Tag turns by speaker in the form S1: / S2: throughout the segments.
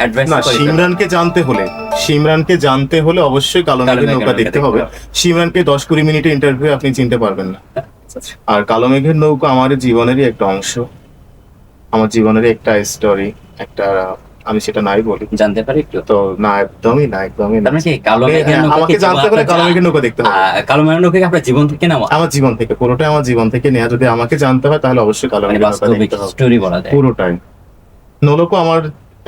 S1: Advice
S2: না,
S1: করে
S2: সিমরানকে জানতে হলে অবশ্যই কালো মেঘের নৌকা দেখতে হবে। সিমরানকে 10-20 মিনিটের ইন্টারভিউ আপনি চিনতে পারবেন না। আর কালো মেঘের নৌকা আমার জীবনেরই একটা অংশ, আমার জীবনেরই একটা স্টোরি, একটা, আমি সেটা নাই বলি।
S1: জানতে পারি একটু?
S2: তো না, একদমই না, একদমই না।
S1: তার মানে কি কালো
S2: আপনি-
S1: মেঘের নৌকা
S2: আমাকে জানতে হলে কালো মেঘের নৌকা দেখতে হবে।
S1: কালো মেঘের নৌকা কি আপনার জীবন থেকে নেওয়া?
S2: আমার জীবন থেকে, পুরোটাই আমার জীবন থেকে নেওয়া। যদি আমাকে জানতে হয় তাহলে অবশ্যই কালো
S1: মানে
S2: মেঘের নৌকা
S1: বাস্তবিক
S2: দেখতে হবে,
S1: স্টোরি বলা যায়।
S2: পুরোটাই। নোলকো আমার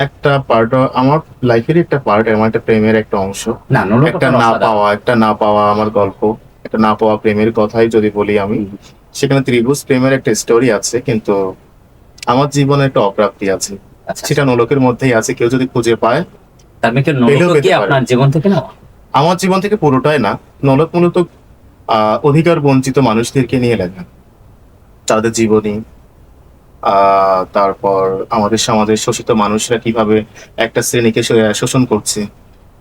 S2: একটা পার্ট, আমার লাইফের একটা পার্ট, আমার একটা প্রেমের একটা অংশ।
S1: না, নোলকো
S2: একটা
S1: তো অসাধারণ।
S2: একটা না পাওয়া আমার গল্প, একটা না পাওয়া প্রেমের কথাই যদি বলি আমি, সেখানে ত্রিভুজ প্রেমের একটা স্টোরি আছে, কিন্তু আমার জীবনে একটা অপ্রাপ্তি আছে,
S1: আচ্ছা,
S2: সেটা নোলকের মধ্যেই আছে। কেউ যদি খুঁজে পায়,
S1: তার মানে কি
S2: পেলেও
S1: নোলকো
S2: পেতে
S1: কি
S2: পারে।
S1: আপনার জীবন থেকে নেওয়া?
S2: আমার জীবন থেকে পুরোটাই না, নোলক মূলত অধিকার বঞ্চিত মানুষদেরকে নিয়ে লেখা, তাদের জীবনী, তারপর আমাদের সমাজের শোষিত মানুষরা কিভাবে একটা শ্রেণীকে শোষণ করছে।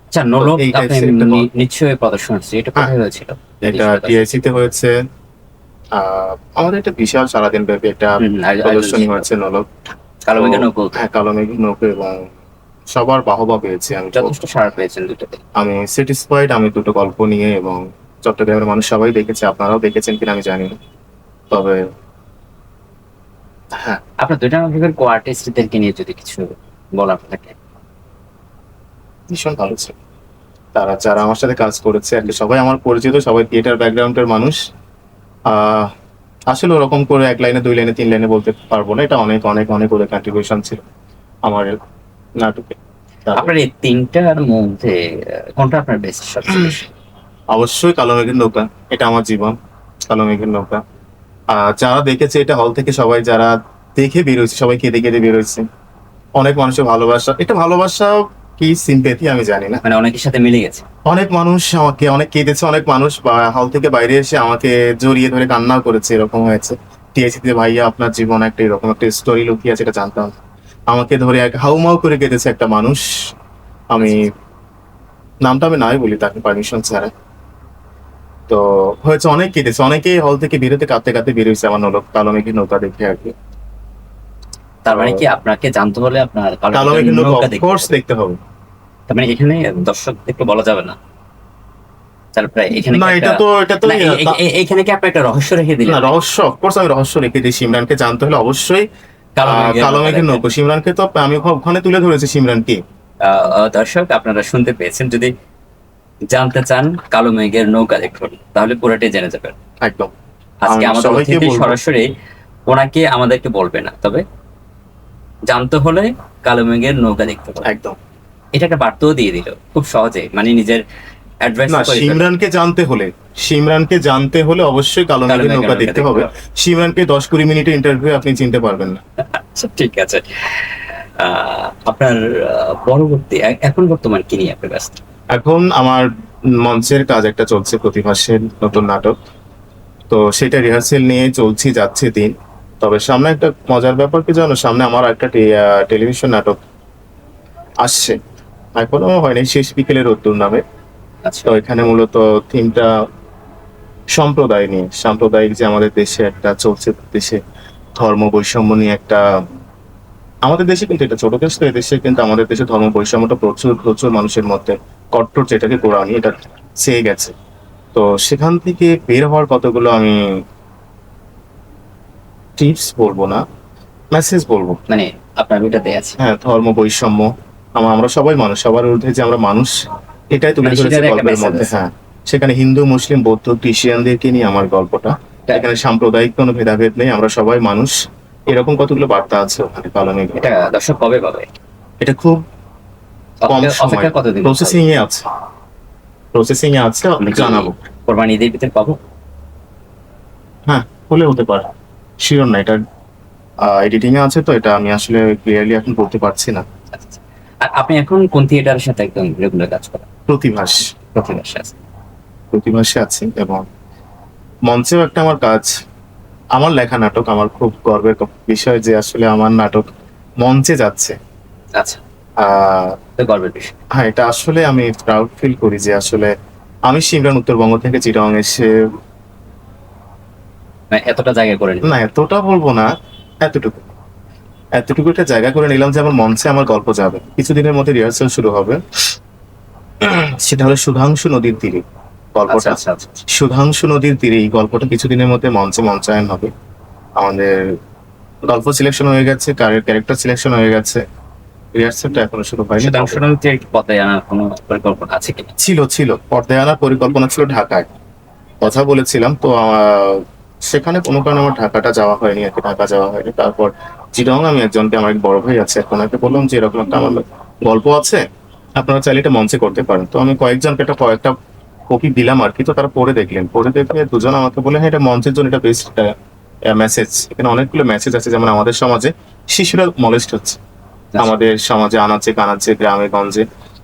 S1: আচ্ছা, নোলক
S2: এই
S1: আপনি
S2: types এর একটা
S1: নিশ্চয়ই প্রদর্শন হচ্ছে, এটা কোথায় হয়েছিল?
S2: এটা টিআইসি তে হয়েছে। আমাদের একটা বিশাল সারাদিন ব্যাপী একটা প্রদর্শনী হয়েছে নোলক।
S1: কালো মেঘের নৌকো।
S2: হ্যাঁ, কালো মেঘের নৌকো, এবং সবার বাহবা পেয়েছি আমি।
S1: যথেষ্ট সাড়া পেয়েছেন দুটোতে।
S2: আমি স্যাটিসফাইড, আমি দুটো গল্প নিয়ে, এবং চট্টগ্রামের মানুষ সবাই দেখেছে, আপনারাও দেখেছেন কিনা আমি জানি না, তবে হ্যাঁ।
S1: আপনার দুইটা নাটকের কো আর্টিস্টদেরকে নিয়ে যদি কিছু বলার থাকে।
S2: ভীষণ ভালো ছিল তারা, যারা আমার সাথে কাজ করেছে আর কি, সবাই আমার পরিচিত, সবাই থিয়েটার ব্যাকগ্রাউন্ডের মানুষ। আহ আসলে ওরকম করে 1 লাইনে 2 লাইনে 3 লাইনে বলতে পারবো না, এটা অনেক অনেক অনেক ওদের কন্ট্রিবিউশন ছিল আমার নাটকে।
S1: আপনার এই তিনটার মধ্যে কোনটা আপনার বেস্ট সবচেয়ে বেশি?
S2: অবশ্যই কালো মেঘের নৌকা, এটা আমার জীবন, কালো মেঘের নৌকা। যারা দেখেছে এটা হল থেকে, সবাই যারা দেখে বেরোচ্ছে, সবাই কেঁদে কেঁদে বেরোচ্ছে। অনেক মানুষের ভালোবাসা, এটা ভালোবাসা কি সিম্পেথি আমি জানি না,
S1: মানে অনেকের সাথে মিলে গেছে।
S2: অনেক মানুষ আমাকে অনেক কেঁদেছে, অনেক মানুষ বা হল থেকে বাইরে এসে আমাকে জড়িয়ে ধরে কান্নাও করেছে, এরকম হয়েছে। টিআইসিতে ভাইয়া আপনার জীবন একটা এরকম একটা স্টোরি লুকিয়ে আছে, এটা জানতাম না। আমাকে ধরে এক হাউমাউ করে কেঁদেছে একটা মানুষ, আমি নামটা আমি নাই বলি তাকে পারমিশন ছাড়া। তো হয়েছে, অনেক কেঁদেছে, অনেকে হল থেকে বেরোতে কাঁদতে কাঁদতে বেরোয়েছে আমার কালো মেঘের নৌকা দেখে আর কি।
S1: তার মানে কি আপনাকে জানতে হলে আপনার
S2: কালো মেঘের নৌকা
S1: নৌকা
S2: অফকোর্স দেখতে হবে।
S1: তার মানে এখানে দর্শক একটু বলা যাবে না, তারপরে এখানে
S2: না, এটা তো
S1: এখানে কি আপনি একটা রহস্য রেখে দিলেন?
S2: না, রহস্য অফকোর্স আমি রহস্য রেখে দিই। সিমরানকে জানতে হলে অবশ্যই কালো মেঘের নৌকো। সিমরানকে তো আমি ওখানে তুলে ধরেছি, সিমরানকে।
S1: দর্শক আপনারা শুনতে পেয়েছেন, যদি জানতে চান কালো মেঘের নৌকা দেখুন, তাহলে পুরোটাই জেনে যাবেন।
S2: একদম।
S1: আজকে আমাদের
S2: সবাইকে
S1: অতিথি
S2: বলবো,
S1: সরাসরি ওনাকে আমাদেরকে বলবে না, তবে জানতে হলে কালো মেঘের নৌকা দেখতে হবে।
S2: একদম।
S1: এটা একটা বার্তাও দিয়ে দিল খুব সহজে, মানে নিজের অ্যাডভাইস
S2: না, সিমরানকে জানতে হলে অবশ্যই কালো মেঘের নৌকা দেখতে হবে। সিমরানকে 10-20 মিনিটের ইন্টারভিউ আপনি চিনতে পারবেন না।
S1: আচ্ছা, ঠিক আছে। আপনার পরবর্তী এখন বর্তমান কি নিয়ে আপনি ব্যস্ত?
S2: এখন আমার মঞ্চের কাজ একটা চলছে, প্রতিভাসের নতুন নাটক, তো সেটা রিহার্সেল নিয়ে চলছি, যাচ্ছে দিন। তবে সামনে একটা মজার ব্যাপার কি জানো, সামনে আমার একটা টেলিভিশন নাটক আসছে, এখনো হয়নি, শেষ বিকেলের রোদ্দুর নামে।
S1: আচ্ছা,
S2: তো এখানে মূলত থিমটা সম্প্রদায় নিয়ে, সাম্প্রদায়িক যে আমাদের দেশে একটা চলছে, দেশে ধর্ম বৈষম্য নিয়ে একটা, আমাদের দেশে কিন্তু এটা ছোট দেশ, তো এদেশে কিন্তু আমাদের দেশে ধর্ম বৈষম্যটা প্রচুর প্রচুর মানুষের মধ্যে, কট্টর যেটাকে কোরআনি, এটা চেয়ে গেছে। তো সেখান থেকে বের হওয়ার কতগুলো আমি টিপস বলবো না, মেসেজ বলবো।
S1: মানে আপনার ওইটাতে আছে।
S2: হ্যাঁ, ধর্ম বৈষম্য, আমরা সবাই মানুষ, সবার ঊর্ধ্বে যে আমরা মানুষ, এটাই তুলে
S1: মানে
S2: ধরেছে
S1: সেটার একটা
S2: গল্পের
S1: message
S2: মধ্যে।
S1: আছে।
S2: হ্যাঁ, সেখানে হিন্দু মুসলিম বৌদ্ধ খ্রিস্টানদেরকে নিয়ে আমার গল্পটা, এখানে সাম্প্রদায়িক কোনো ভেদাভেদ নেই, আমরা সবাই মানুষ, এরকম কতগুলো বার্তা আছে ওখানে কালো মেঘে।
S1: এটা দর্শক কবে পাবে?
S2: এটা খুব কম সময়,
S1: অপেক্ষা কতদিন?
S2: প্রসেসিং এ আছে, জানাবো।
S1: কোরবানি ঈদের ভিতরে পাবো?
S2: হ্যাঁ, হলে হতে পারে, শিওর না, এটা এডিটিং এ আছে, তো এটা আমি আসলে ক্লিয়ারলি এখন বলতে পারছি না।
S1: আচ্ছা, আচ্ছা। আর আপনি এখন কোন থিয়েটারের সাথে একদম রেগুলার কাজ করেন? প্রতিবাসে আছে।
S2: প্রতিভাসে আছি, এবং মঞ্চেও একটা আমার কাজ, আমার লেখা নাটক, আমার খুব গর্বের বিষয় যে আসলে আমার নাটক মঞ্চে যাচ্ছে।
S1: আচ্ছা, তো গর্বের বিষয়।
S2: হ্যাঁ, এটা আসলে আমি প্রাউড ফিল করি যে আসলে আমি সিমরান উত্তরবঙ্গ থেকে চিটাগাং এসে,
S1: মানে এতটা জায়গা করে
S2: না এতটা বলবো না, এতটুকু এতটুকু একটা জায়গা করে নিলাম যে আমার মঞ্চে আমার গল্প যাবে, কিছুদিনের মধ্যে রিহার্সাল শুরু হবে। সেটা হলো সুধাংশু নদীর তীরে
S1: আচ্ছা
S2: গল্পটা।
S1: আচ্ছা আচ্ছা।
S2: সুধাংশু নদীর তীরে এই গল্পটা কিছুদিনের মধ্যে মঞ্চে মঞ্চায়ন হবে। আমাদের গল্প সিলেকশন হয়ে গেছে, ক্যারেক্টার সিলেকশন হয়ে গেছে, রিহার্সালটা এখনো শুরু হয়নি।
S1: সুধাংশু নদীর পথে আনার কোনো পরিকল্পনা আছে কিনা?
S2: ছিল পর্দায় আনার পরিকল্পনা ছিল, ঢাকায় কথা বলেছিলাম তো সেখানে কোনো কারণে আমার ঢাকাটা যাওয়া হয়নি আর কি, ঢাকা যাওয়া হয়নি। তারপর চিটাং আমি একজনকে, আমার এক বড় ভাই আছে, এখন ওনাকে বললাম যে এরকম একটা আমার গল্প আছে, আপনারা চাইলে এটা মঞ্চে করতে পারেন। তো আমি কয়েকজনকে কয়েকটা কপি দিলাম আর কি, তো তারা পড়ে দেখলেন, পড়ে দেখে দুজন আমাকে বলে হ্যাঁ এটা মঞ্চের জন্য এটা বেস্ট মেসেজ। এখানে অনেকগুলো মেসেজ আছে, যেমন আমাদের সমাজে শিশুরা মলেস্ট হচ্ছে, আমাদের সমাজে আনাচে কানাচে গ্রামে গঞ্জে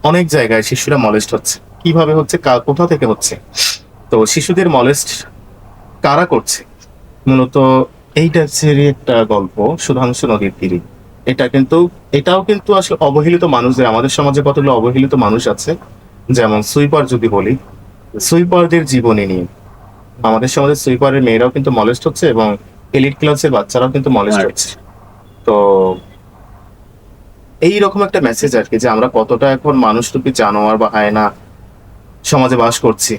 S2: অনেক জায়গায় শিশুরা মলেস্ট হচ্ছে। কিভাবে হচ্ছে, কোথা থেকে হচ্ছে, তো শিশুদের মলেস্ট কারা করছে, মূলত এইটা সেরই একটা গল্প, সুধাংশু নদীর তীরে। এটাও কিন্তু আসলে অবহেলিত মানুষদের, আমাদের সমাজে কতগুলো অবহেলিত মানুষ আছে, যেমন সুইপার যদি বলি, সুইপারদের জীবনী নিয়ে। আমাদের সমাজে সুইপারের মেয়েরাও কিন্তু মলেস্ট হচ্ছে এবং এলিট ক্লাসের বাচ্চারাও কিন্তু মলেস্ট হচ্ছে। তো এইরকম একটা মেসেজ আর কি, যে আমরা কতটা এখন মানুষরূপী জানোয়ার বা হায়না সমাজে বাস করছি।